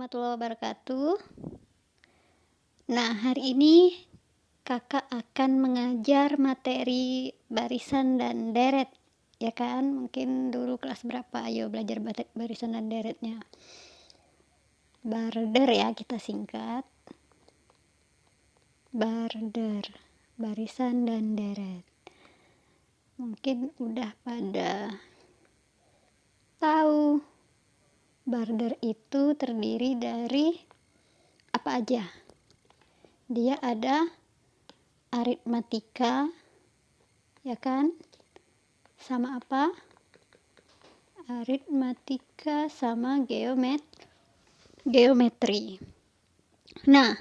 warahmatullahi wabarakatuh. Nah, hari ini kakak akan mengajar materi barisan dan deret, ya kan? Mungkin dulu kelas berapa, ayo belajar barisan dan deretnya. Barder ya kita singkat. Barder, barisan dan deret. Mungkin udah pada tahu. Barder itu terdiri dari apa aja? Dia ada aritmatika, ya kan? Sama apa? Aritmatika sama geometri. Nah,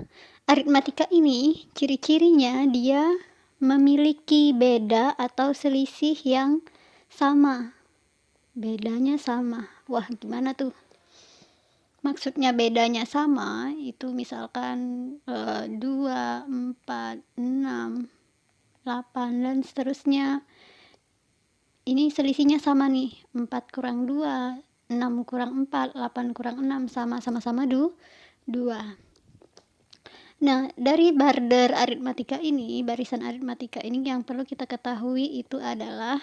aritmatika ini ciri-cirinya dia memiliki beda atau selisih yang sama. Bedanya sama. Wah, gimana tuh? Maksudnya bedanya sama, itu misalkan 2, 4, 6, 8, dan seterusnya. Ini selisihnya sama nih, 4 kurang 2, 6 kurang 4, 8 kurang 6, sama-sama 2. Nah, dari barder aritmatika ini, barisan aritmatika ini yang perlu kita ketahui itu adalah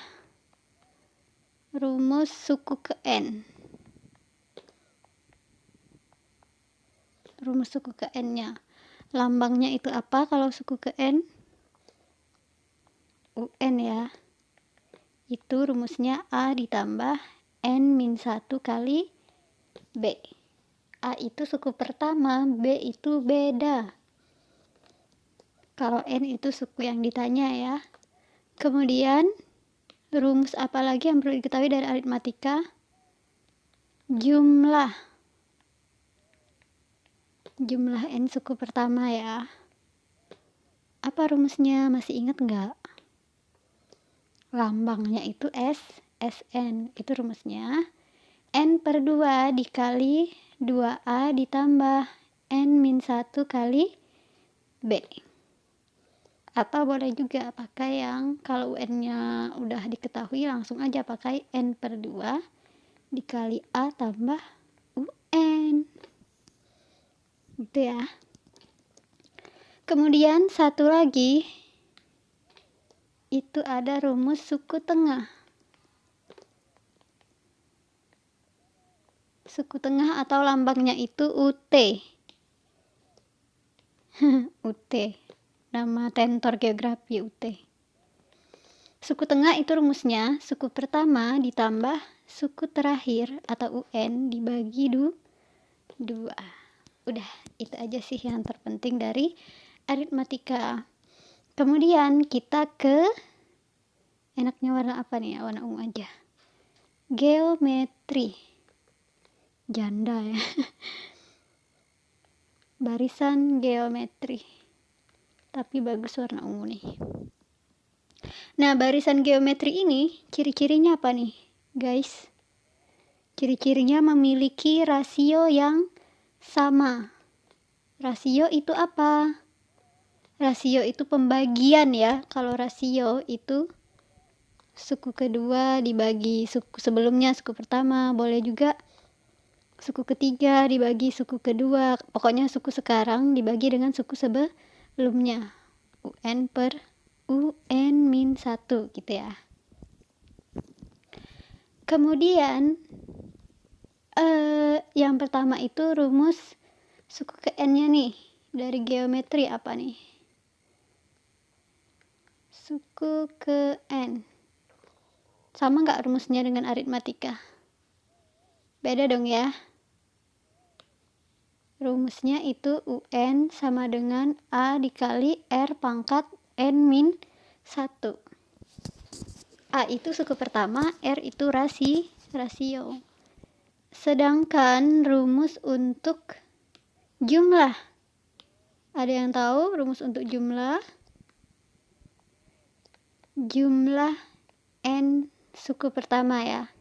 rumus suku ke N. Rumus suku ke N-nya. Lambangnya itu apa kalau suku ke N? UN ya. Itu rumusnya A ditambah N-1 kali B. A itu suku pertama, B itu beda. Kalau N itu suku yang ditanya ya. Kemudian, rumus apa lagi yang perlu diketahui dari aritmatika? Jumlah N suku pertama ya. Apa rumusnya? Masih ingat nggak? Lambangnya itu SN. Itu rumusnya N/2 dikali 2A ditambah N-1 kali B. Atau boleh juga pakai yang kalau UN-nya udah diketahui langsung aja pakai N/2 dikali A tambah UN. Gitu ya. Kemudian satu lagi itu ada rumus suku tengah. Suku tengah atau lambangnya itu UT. UT. Nama tentor geografi UT. Suku tengah itu rumusnya suku pertama ditambah suku terakhir atau UN dibagi 2. Udah, itu aja sih yang terpenting dari aritmatika. Kemudian kita ke enaknya warna apa nih? Warna ungu aja. Geometri. Janda ya. Barisan geometri. Tapi bagus warna ungu nih. Nah, barisan geometri ini ciri-cirinya apa nih, guys? Ciri-cirinya memiliki rasio yang sama. Rasio itu apa? Rasio itu pembagian ya. Kalau rasio itu suku kedua dibagi suku sebelumnya, suku pertama. Boleh juga suku ketiga dibagi suku kedua. Pokoknya suku sekarang dibagi dengan suku sebelumnya. UN per UN-1 gitu ya. Kemudian yang pertama itu rumus suku ke N-nya nih. Dari geometri apa nih? Suku ke N. Sama nggak rumusnya dengan aritmatika? Beda dong ya. Rumusnya itu UN sama dengan A dikali R pangkat N-1. A itu suku pertama, R itu rasio. Sedangkan rumus untuk jumlah. Ada yang tahu rumus untuk jumlah? Jumlah N suku pertama ya.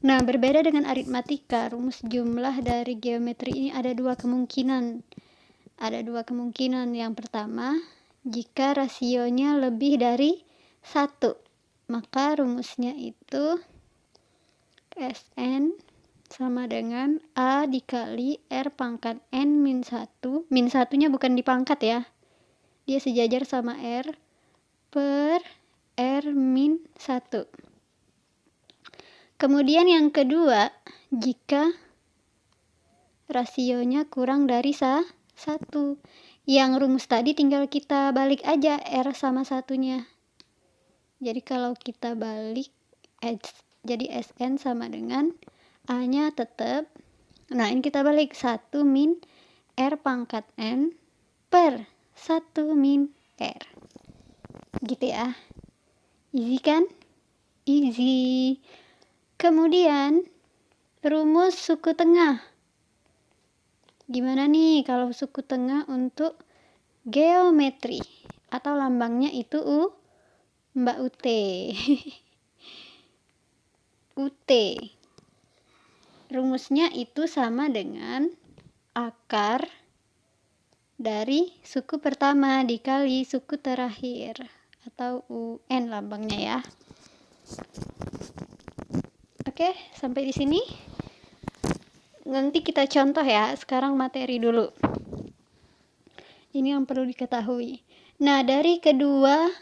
Nah, berbeda dengan aritmatika, rumus jumlah dari geometri ini ada dua kemungkinan. Yang pertama, jika rasionya lebih dari 1, maka rumusnya itu Sn sama dengan A dikali R pangkat N min 1. Min 1-nya bukan dipangkat ya. Dia sejajar sama R per R min 1. Kemudian yang kedua, jika rasionya kurang dari 1. Yang rumus tadi tinggal kita balik aja R sama 1-nya. Jadi kalau kita balik, jadi Sn sama dengan A-nya tetap. Nah, ini kita balik 1 min R pangkat N per 1 min R. Gitu ya. Easy kan? Easy. Kemudian, rumus suku tengah. Gimana nih kalau suku tengah untuk geometri? Atau lambangnya itu Mbak UT. UT. Rumusnya itu sama dengan akar dari suku pertama dikali suku terakhir, atau UN lambangnya ya. Oke, sampai di sini. Nanti kita contoh ya, sekarang materi dulu. Ini yang perlu diketahui. Nah, dari kedua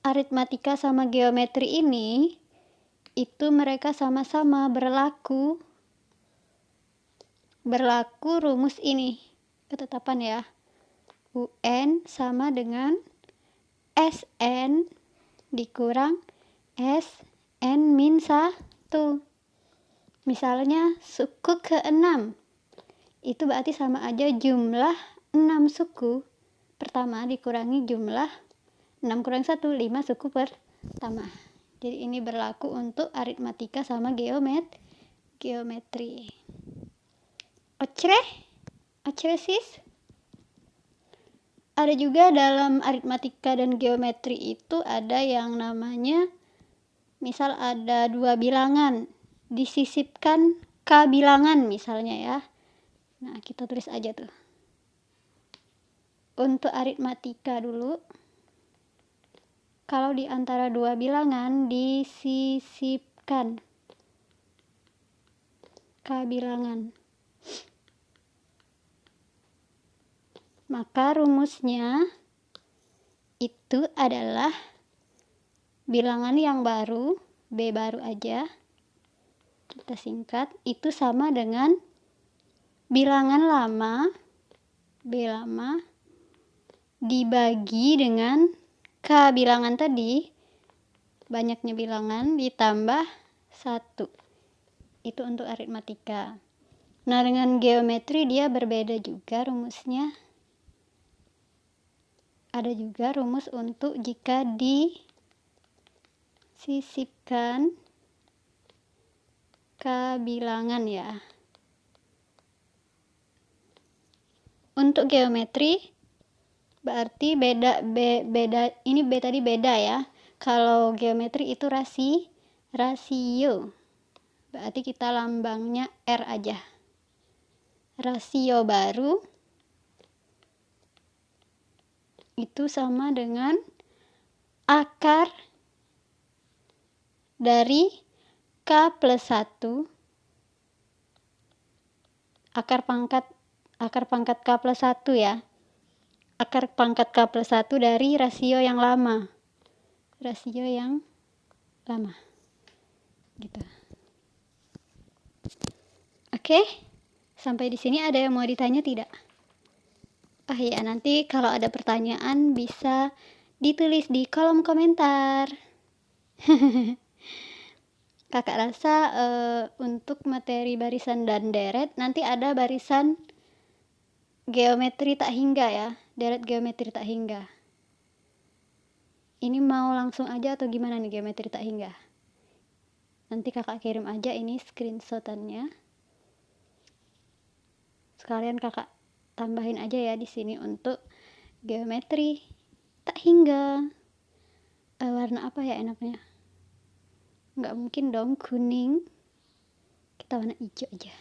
aritmatika sama geometri ini, itu mereka sama-sama berlaku rumus ini, ketetapan ya. UN sama dengan SN dikurang SN min 1. Misalnya suku ke-6, itu berarti sama aja jumlah 6 suku pertama dikurangi jumlah 6 kurang 1, 5 suku pertama. Jadi ini berlaku untuk aritmatika sama geometri. Oke sis? Ada juga dalam aritmatika dan geometri itu ada yang namanya, misal ada 2 bilangan, disisipkan K bilangan misalnya ya. Nah, kita tulis aja tuh. Untuk aritmatika dulu, kalau di antara 2 bilangan disisipkan K bilangan, maka rumusnya itu adalah bilangan yang baru, B baru aja, kita singkat, itu sama dengan bilangan lama, B lama, dibagi dengan K bilangan tadi, banyaknya bilangan, ditambah 1. Itu untuk aritmatika. Nah, dengan geometri dia berbeda juga rumusnya. Ada juga rumus untuk jika disisipkan K bilangan ya. Untuk geometri berarti beda, ini B tadi beda ya. Kalau geometri itu rasio. Berarti kita lambangnya R aja. Rasio baru itu sama dengan akar dari K plus 1, akar pangkat K plus 1 ya. Akar pangkat K plus 1 dari rasio yang lama. Gitu. Oke? Sampai di sini ada yang mau ditanya tidak? Oh iya, nanti kalau ada pertanyaan bisa ditulis di kolom komentar. Kakak rasa untuk materi barisan dan deret nanti ada barisan geometri tak hingga ya, deret geometri tak hingga. Ini mau langsung aja atau gimana nih geometri tak hingga? Nanti kakak kirim aja ini screenshotannya. Sekalian kakak tambahin aja ya di sini untuk geometri tak hingga. Warna apa ya enaknya? Nggak mungkin dong kuning. Kita warna hijau aja.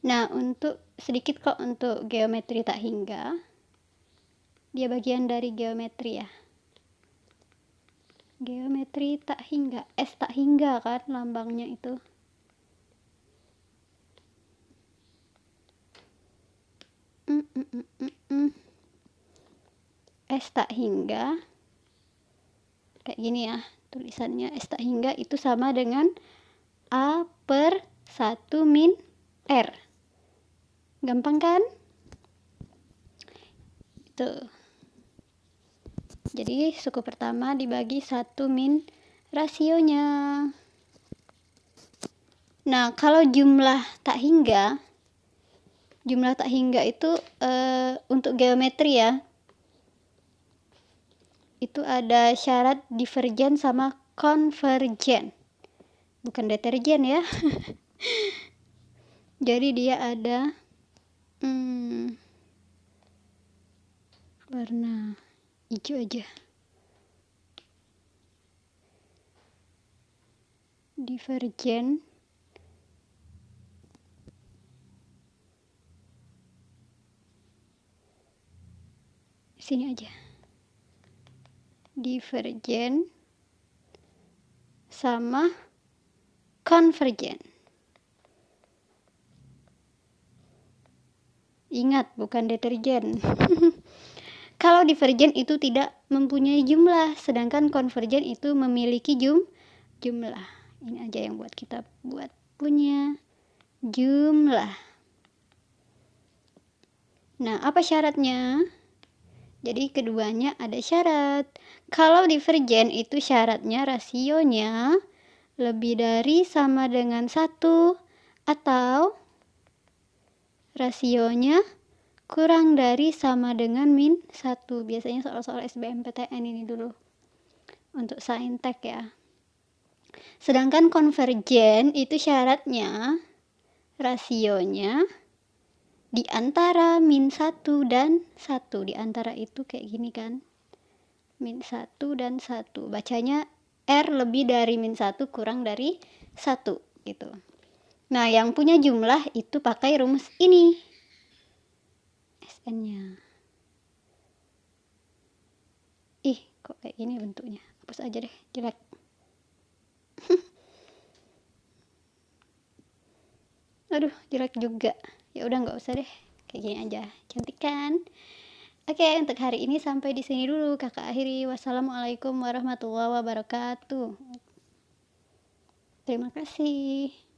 Nah, untuk sedikit kok untuk geometri tak hingga. Dia bagian dari geometri ya. Geometri tak hingga, S tak hingga kan lambangnya itu. S tak hingga kayak gini ya tulisannya. S tak hingga itu sama dengan A per 1 min R. Gampang kan? Itu. Jadi suku pertama dibagi 1 min rasionya. Nah, kalau jumlah tak hingga itu untuk geometri ya. Itu ada syarat divergen sama konvergen. Bukan deterjen ya. Jadi dia ada warna hijau aja. Divergen sini aja. Divergen sama konvergen. Ingat, bukan deterjen. Kalau divergen itu tidak mempunyai jumlah, sedangkan konvergen itu memiliki jumlah. Ini aja yang buat kita buat punya jumlah. Nah, apa syaratnya? Jadi keduanya ada syarat. Kalau divergen itu syaratnya rasionya lebih dari sama dengan 1 atau rasionya kurang dari sama dengan min 1. Biasanya soal-soal SBMPTN ini dulu. Untuk saintek ya. Sedangkan konvergen itu syaratnya rasionya di antara min 1 dan 1. Di antara itu kayak gini kan. Min 1 dan 1. Bacanya R lebih dari min 1 kurang dari 1 gitu. Nah, yang punya jumlah itu pakai rumus ini. SN-nya. Ih, kok kayak gini bentuknya? Hapus aja deh, jelek. Aduh, jelek juga. Ya udah nggak usah deh. Kayak gini aja. Cantik kan? Oke, untuk hari ini sampai di sini dulu. Kakak akhiri. Wassalamualaikum warahmatullahi wabarakatuh. Terima kasih.